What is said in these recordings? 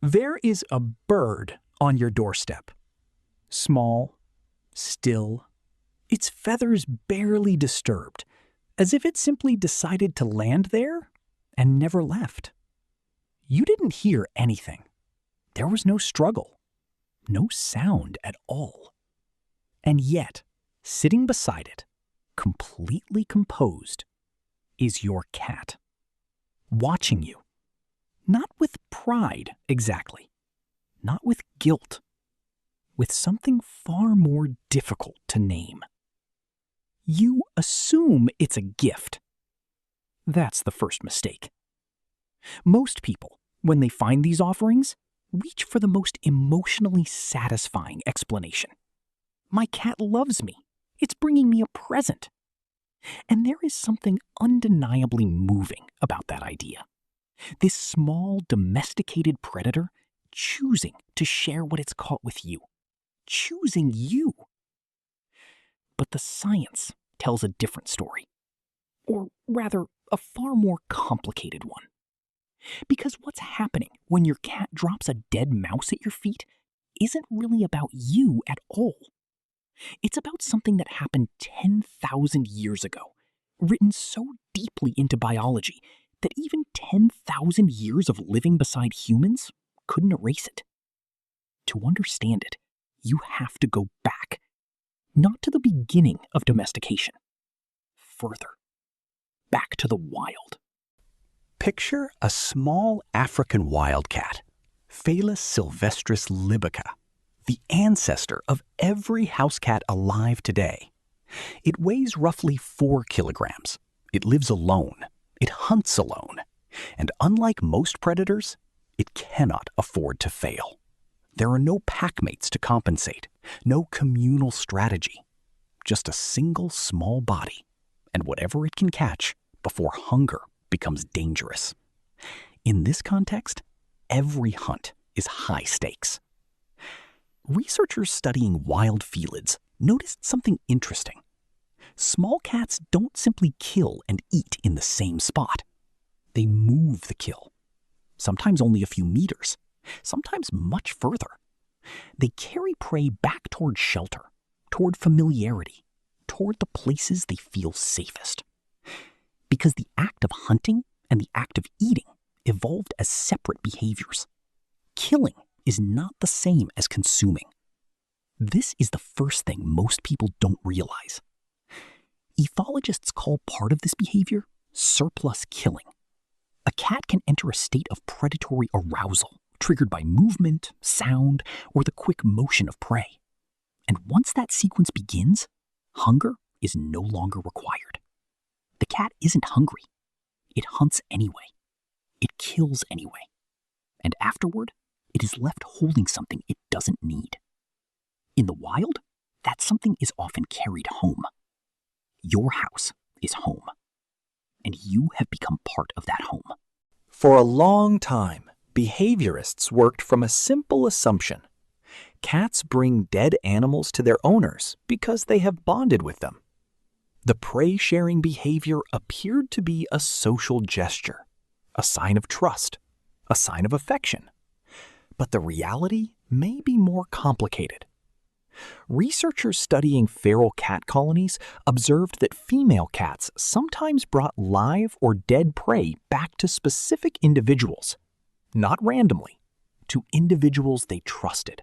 There is a bird on your doorstep. Small, still, its feathers barely disturbed, as if it simply decided to land there and never left. You didn't hear anything. There was no struggle, no sound at all. And yet, sitting beside it, completely composed, is your cat, watching you. Not with pride, exactly. Not with guilt. With something far more difficult to name. You assume it's a gift. That's the first mistake. Most people, when they find these offerings, reach for the most emotionally satisfying explanation. My cat loves me. It's bringing me a present. And there is something undeniably moving about that idea. This small, domesticated predator choosing to share what it's caught with you. Choosing you. But the science tells a different story. Or rather, a far more complicated one. Because what's happening when your cat drops a dead mouse at your feet isn't really about you at all. It's about something that happened 10,000 years ago, written so deeply into biology that even 10,000 years of living beside humans couldn't erase it. To understand it, you have to go back, not to the beginning of domestication, further, back to the wild. Picture a small African wildcat, Felis sylvestris libica, the ancestor of every house cat alive today. It weighs roughly 4 kilograms. It lives alone. It hunts alone. And unlike most predators, it cannot afford to fail. There are no packmates to compensate, no communal strategy, just a single small body and whatever it can catch before hunger becomes dangerous. In this context, every hunt is high stakes. Researchers studying wild felids noticed something interesting. Small cats don't simply kill and eat in the same spot. They move the kill, sometimes only a few meters, sometimes much further. They carry prey back toward shelter, toward familiarity, toward the places they feel safest. Because the act of hunting and the act of eating evolved as separate behaviors. Killing is not the same as consuming. This is the first thing most people don't realize. Ethologists call part of this behavior surplus killing. A cat can enter a state of predatory arousal, triggered by movement, sound, or the quick motion of prey. And once that sequence begins, hunger is no longer required. The cat isn't hungry. It hunts anyway. It kills anyway. And afterward, it is left holding something it doesn't need. In the wild, that something is often carried home. Your house is home. And you have become part of that home. For a long time, behaviorists worked from a simple assumption. Cats bring dead animals to their owners because they have bonded with them. The prey-sharing behavior appeared to be a social gesture, a sign of trust, a sign of affection. But the reality may be more complicated. Researchers studying feral cat colonies observed that female cats sometimes brought live or dead prey back to specific individuals, not randomly, to individuals they trusted.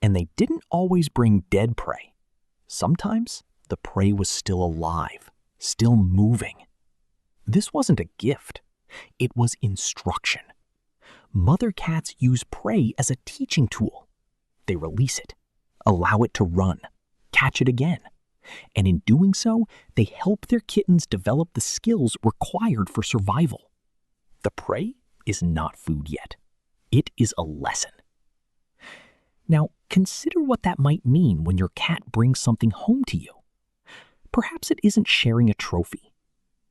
And they didn't always bring dead prey. Sometimes the prey was still alive, still moving. This wasn't a gift. It was instruction. Mother cats use prey as a teaching tool. They release it, allow it to run, catch it again. And in doing so, they help their kittens develop the skills required for survival. The prey is not food yet. It is a lesson. Now, consider what that might mean when your cat brings something home to you. Perhaps it isn't sharing a trophy.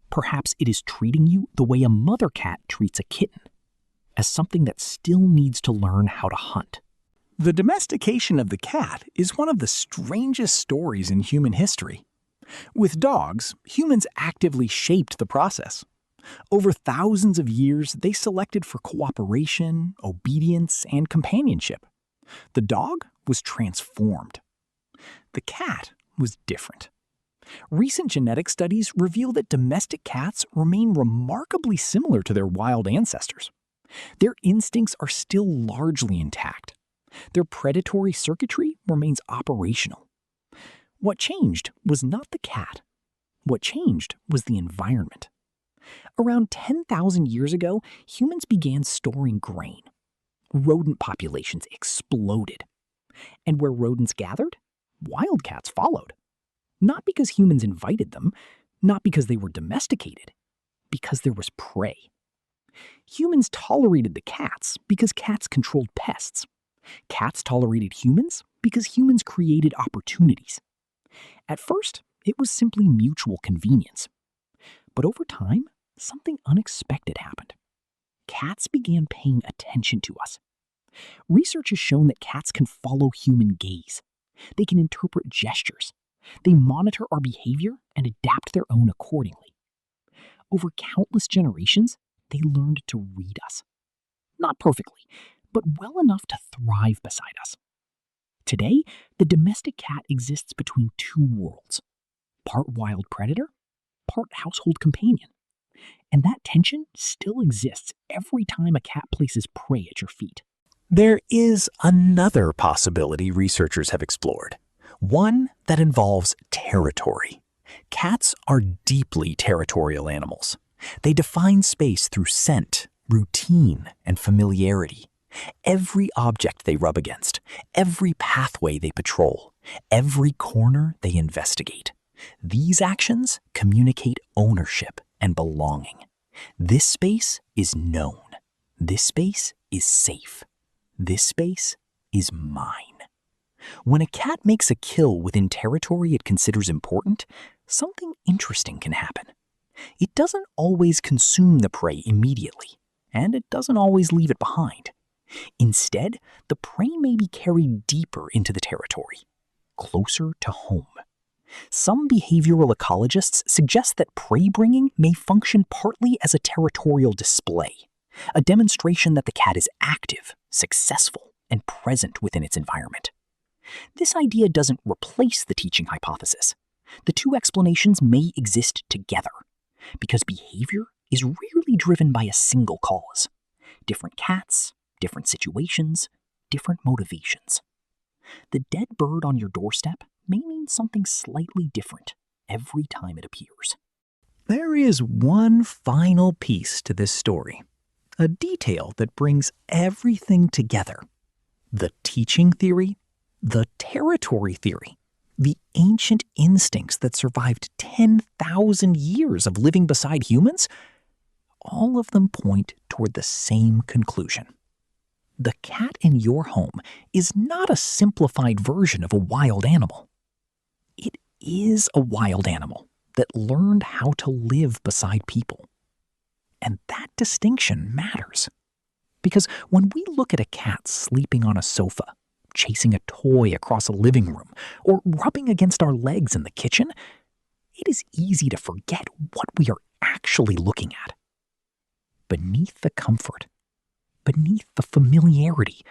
Perhaps it is treating you the way a mother cat treats a kitten, as something that still needs to learn how to hunt. The domestication of the cat is one of the strangest stories in human history. With dogs, humans actively shaped the process. Over thousands of years, they selected for cooperation, obedience, and companionship. The dog was transformed. The cat was different. Recent genetic studies reveal that domestic cats remain remarkably similar to their wild ancestors. Their instincts are still largely intact. Their predatory circuitry remains operational. What changed was not the cat. What changed was the environment. Around 10,000 years ago, humans began storing grain. Rodent populations exploded. And where rodents gathered, wildcats followed. Not because humans invited them, not because they were domesticated, because there was prey. Humans tolerated the cats because cats controlled pests. Cats tolerated humans because humans created opportunities. At first, it was simply mutual convenience. But over time, something unexpected happened. Cats began paying attention to us. Research has shown that cats can follow human gaze. They can interpret gestures. They monitor our behavior and adapt their own accordingly. Over countless generations, they learned to read us. Not perfectly, but well enough to thrive beside us. Today, the domestic cat exists between two worlds, part wild predator, part household companion. And that tension still exists every time a cat places prey at your feet. There is another possibility researchers have explored, one that involves territory. Cats are deeply territorial animals. They define space through scent, routine, and familiarity. Every object they rub against, every pathway they patrol, every corner they investigate. These actions communicate ownership and belonging. This space is known. This space is safe. This space is mine. When a cat makes a kill within territory it considers important, something interesting can happen. It doesn't always consume the prey immediately, and it doesn't always leave it behind. Instead, the prey may be carried deeper into the territory, closer to home. Some behavioral ecologists suggest that prey bringing may function partly as a territorial display, a demonstration that the cat is active, successful, and present within its environment. This idea doesn't replace the teaching hypothesis. The two explanations may exist together, because behavior is rarely driven by a single cause. Different cats, different situations, different motivations. The dead bird on your doorstep may mean something slightly different every time it appears. There is one final piece to this story, a detail that brings everything together. The teaching theory, the territory theory, the ancient instincts that survived 10,000 years of living beside humans, all of them point toward the same conclusion. The cat in your home is not a simplified version of a wild animal. It is a wild animal that learned how to live beside people. And that distinction matters. Because when we look at a cat sleeping on a sofa, chasing a toy across a living room, or rubbing against our legs in the kitchen, it is easy to forget what we are actually looking at. Beneath the comfort, beneath the familiarity,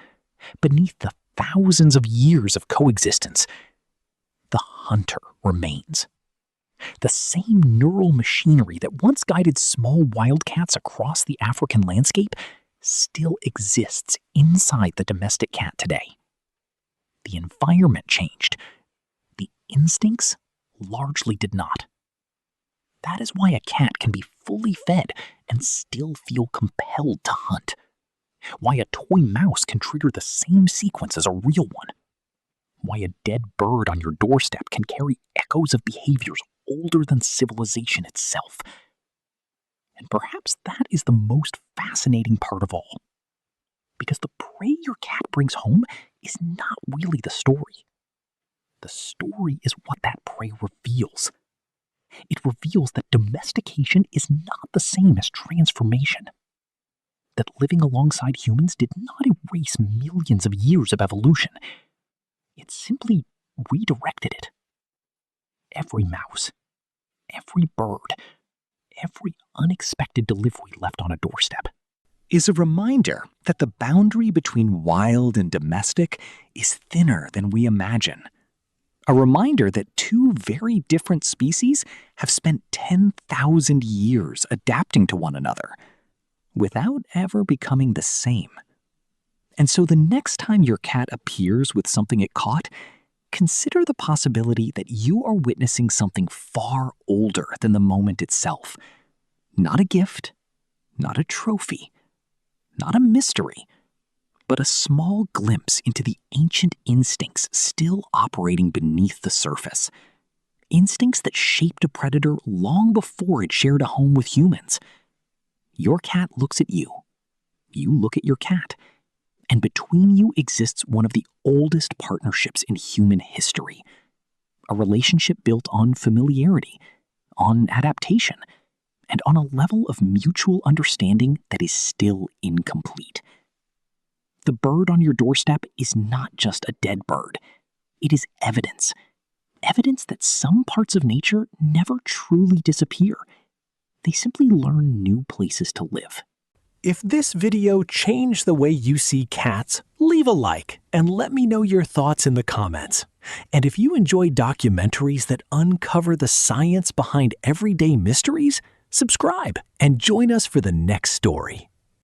beneath the thousands of years of coexistence, the hunter remains. The same neural machinery that once guided small wildcats across the African landscape still exists inside the domestic cat today. The environment changed. The instincts largely did not. That is why a cat can be fully fed and still feel compelled to hunt. Why a toy mouse can trigger the same sequence as a real one. Why a dead bird on your doorstep can carry echoes of behaviors older than civilization itself. And perhaps that is the most fascinating part of all. Because the prey your cat brings home is not really the story. The story is what that prey reveals. It reveals that domestication is not the same as transformation. That living alongside humans did not erase millions of years of evolution. It simply redirected it. Every mouse, every bird, every unexpected delivery left on a doorstep is a reminder that the boundary between wild and domestic is thinner than we imagine. A reminder that two very different species have spent 10,000 years adapting to one another without ever becoming the same. And so the next time your cat appears with something it caught, consider the possibility that you are witnessing something far older than the moment itself. Not a gift, not a trophy, not a mystery, but a small glimpse into the ancient instincts still operating beneath the surface. Instincts that shaped a predator long before it shared a home with humans. Your cat looks at you. You look at your cat. And between you exists one of the oldest partnerships in human history. A relationship built on familiarity, on adaptation, and on a level of mutual understanding that is still incomplete. The bird on your doorstep is not just a dead bird. It is evidence. Evidence that some parts of nature never truly disappear. They simply learn new places to live. If this video changed the way you see cats, leave a like and let me know your thoughts in the comments. And if you enjoy documentaries that uncover the science behind everyday mysteries, subscribe and join us for the next story.